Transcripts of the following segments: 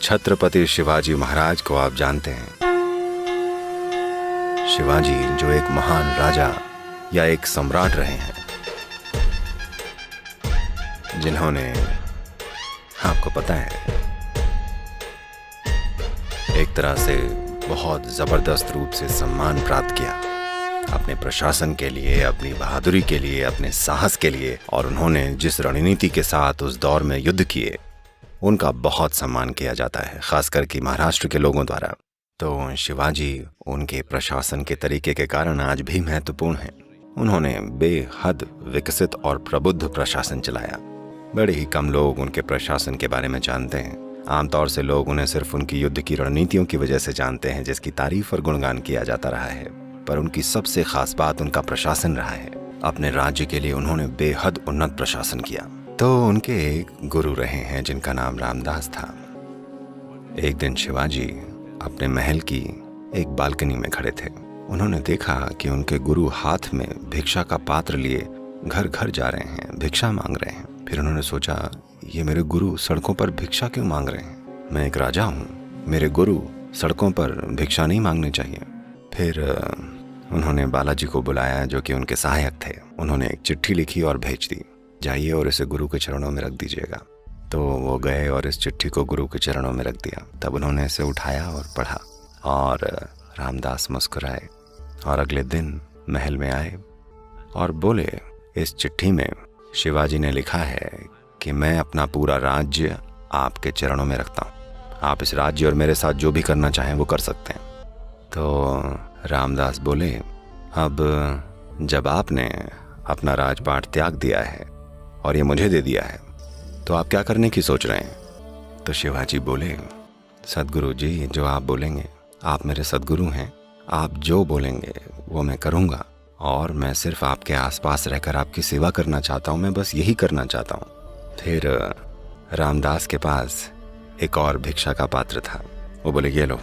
छत्रपति शिवाजी महाराज को आप जानते हैं। शिवाजी जो एक महान राजा या एक सम्राट रहे हैं, जिन्होंने, आपको पता है, एक तरह से बहुत जबरदस्त रूप से सम्मान प्राप्त किया अपने प्रशासन के लिए, अपनी बहादुरी के लिए, अपने साहस के लिए। और उन्होंने जिस रणनीति के साथ उस दौर में युद्ध किए, उनका बहुत सम्मान किया जाता है, खासकर कि महाराष्ट्र के लोगों द्वारा। तो शिवाजी उनके प्रशासन के तरीके के कारण आज भी महत्वपूर्ण हैं। उन्होंने बेहद विकसित और प्रबुद्ध प्रशासन चलाया। बड़े ही कम लोग उनके प्रशासन के बारे में जानते हैं। आमतौर से लोग उन्हें सिर्फ उनकी युद्ध की रणनीतियों की वजह से जानते हैं, जिसकी तारीफ और गुणगान किया जाता रहा है। पर उनकी सबसे खास बात उनका प्रशासन रहा है। अपने राज्य के लिए उन्होंने बेहद उन्नत प्रशासन किया। तो उनके एक गुरु रहे हैं जिनका नाम रामदास था। एक दिन शिवाजी अपने महल की एक बालकनी में खड़े थे। उन्होंने देखा कि उनके गुरु हाथ में भिक्षा का पात्र लिए घर घर जा रहे हैं, भिक्षा मांग रहे हैं। फिर उन्होंने सोचा, ये मेरे गुरु सड़कों पर भिक्षा क्यों मांग रहे हैं? मैं एक राजा हूँ, मेरे गुरु सड़कों पर भिक्षा नहीं मांगने चाहिए। फिर उन्होंने बालाजी को बुलाया, जो कि उनके सहायक थे। उन्होंने एक चिट्ठी लिखी और भेज दी, जाइए और इसे गुरु के चरणों में रख दीजिएगा। तो वो गए और इस चिट्ठी को गुरु के चरणों में रख दिया। तब उन्होंने इसे उठाया और पढ़ा, और रामदास मुस्कुराए और अगले दिन महल में आए और बोले, इस चिट्ठी में शिवाजी ने लिखा है कि मैं अपना पूरा राज्य आपके चरणों में रखता हूँ। आप इस राज्य और मेरे साथ जो भी करना चाहें वो कर सकते हैं। तो रामदास बोले, अब जब आपने अपना राजपाट त्याग दिया है और ये मुझे दे दिया है, तो आप क्या करने की सोच रहे हैं? तो शिवाजी बोले, सद्गुरु जी, जो आप बोलेंगे, आप मेरे सद्गुरु हैं, आप जो बोलेंगे वो मैं करूँगा। और मैं सिर्फ आपके आसपास रहकर आपकी सेवा करना चाहता हूँ, मैं बस यही करना चाहता हूँ। फिर रामदास के पास एक और भिक्षा का पात्र था। वो बोले, ये लो।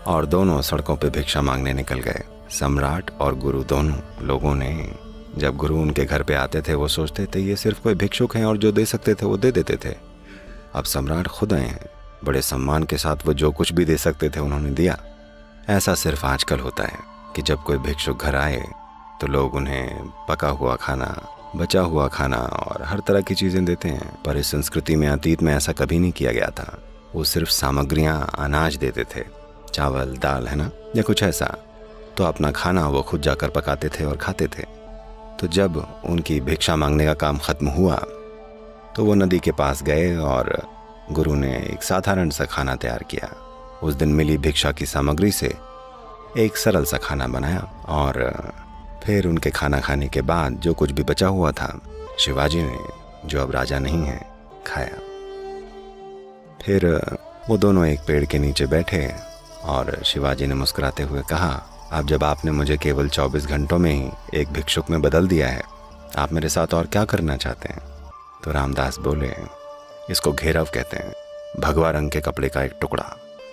और दोनों सड़कों पे भिक्षा मांगने निकल गए। सम्राट और गुरु दोनों लोगों ने, जब गुरु उनके घर पे आते थे, वो सोचते थे ये सिर्फ कोई भिक्षुक हैं और जो दे सकते थे वो दे देते थे। अब सम्राट खुद आए हैं, बड़े सम्मान के साथ वो जो कुछ भी दे सकते थे उन्होंने दिया। ऐसा सिर्फ आजकल होता है कि जब कोई भिक्षुक घर आए तो लोग उन्हें पका हुआ खाना, बचा हुआ खाना और हर तरह की चीज़ें देते हैं। पर इस संस्कृति में, अतीत में ऐसा कभी नहीं किया गया था। वो सिर्फ सामग्रियाँ, अनाज देते थे, चावल, दाल, है ना, या कुछ ऐसा। तो अपना खाना वो खुद जाकर पकाते थे और खाते थे। तो जब उनकी भिक्षा मांगने का काम खत्म हुआ तो वो नदी के पास गए और गुरु ने एक साधारण सा खाना तैयार किया। उस दिन मिली भिक्षा की सामग्री से एक सरल सा खाना बनाया और फिर उनके खाना खाने के बाद जो कुछ भी बचा हुआ था, शिवाजी ने, जो अब राजा नहीं है, खाया। फिर वो दोनों एक पेड़ के नीचे बैठे और शिवाजी ने मुस्कुराते हुए कहा, अब जब आपने मुझे केवल 24 घंटों में ही एक भिक्षुक में बदल दिया है, आप मेरे साथ और क्या करना चाहते हैं? तो रामदास बोले, इसको घेरव कहते हैं, भगवा रंग के कपड़े का एक टुकड़ा।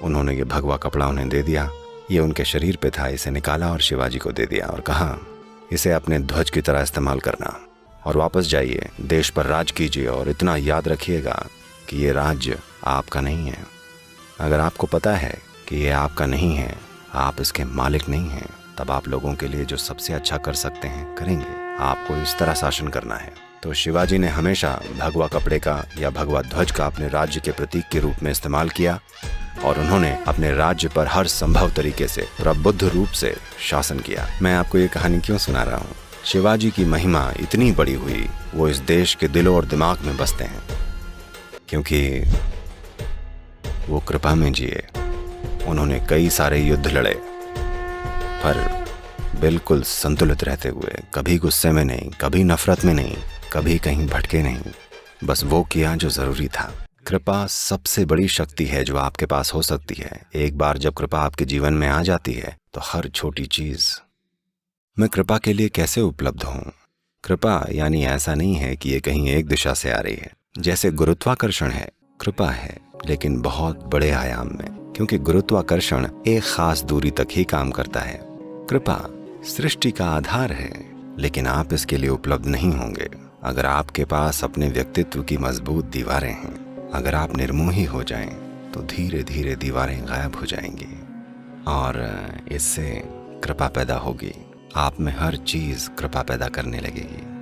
उन्होंने ये भगवा कपड़ा उन्हें दे दिया। ये उनके शरीर पे था, इसे निकाला और शिवाजी को दे दिया और कहा, इसे अपने ध्वज की तरह इस्तेमाल करना और वापस जाइए, देश पर राज कीजिए। और इतना याद रखिएगा कि ये राज्य आपका नहीं है। अगर आपको पता है कि ये आपका नहीं है, आप इसके मालिक नहीं हैं, तब आप लोगों के लिए जो सबसे अच्छा कर सकते हैं करेंगे। आपको इस तरह शासन करना है। तो शिवाजी ने हमेशा भगवा कपड़े का या भगवा ध्वज का अपने राज्य के प्रतीक के रूप में इस्तेमाल किया और उन्होंने अपने राज्य पर हर संभव तरीके से प्रबुद्ध रूप से शासन किया। मैं आपको ये कहानी क्यों सुना रहा हूँ? शिवाजी की महिमा इतनी बड़ी हुई, वो इस देश के दिलों और दिमाग में बसते हैं, क्योंकि वो कृपा में जिए। उन्होंने कई सारे युद्ध लड़े, पर बिल्कुल संतुलित रहते हुए, कभी गुस्से में नहीं, कभी नफरत में नहीं, कभी कहीं भटके नहीं। बस वो किया जो जरूरी था। कृपा सबसे बड़ी शक्ति है जो आपके पास हो सकती है। एक बार जब कृपा आपके जीवन में आ जाती है तो हर छोटी चीज। मैं कृपा के लिए कैसे उपलब्ध हूँ? कृपा यानी ऐसा नहीं है कि ये कहीं एक दिशा से आ रही है। जैसे गुरुत्वाकर्षण है, कृपा है, लेकिन बहुत बड़े आयाम में, क्योंकि गुरुत्वाकर्षण एक खास दूरी तक ही काम करता है। कृपा सृष्टि का आधार है, लेकिन आप इसके लिए उपलब्ध नहीं होंगे अगर आपके पास अपने व्यक्तित्व की मजबूत दीवारें हैं। अगर आप निर्मोही हो जाएं, तो तो धीरे धीरे दीवारें गायब हो जाएंगी और इससे कृपा पैदा होगी। आप में हर चीज कृपा पैदा करने लगेगी।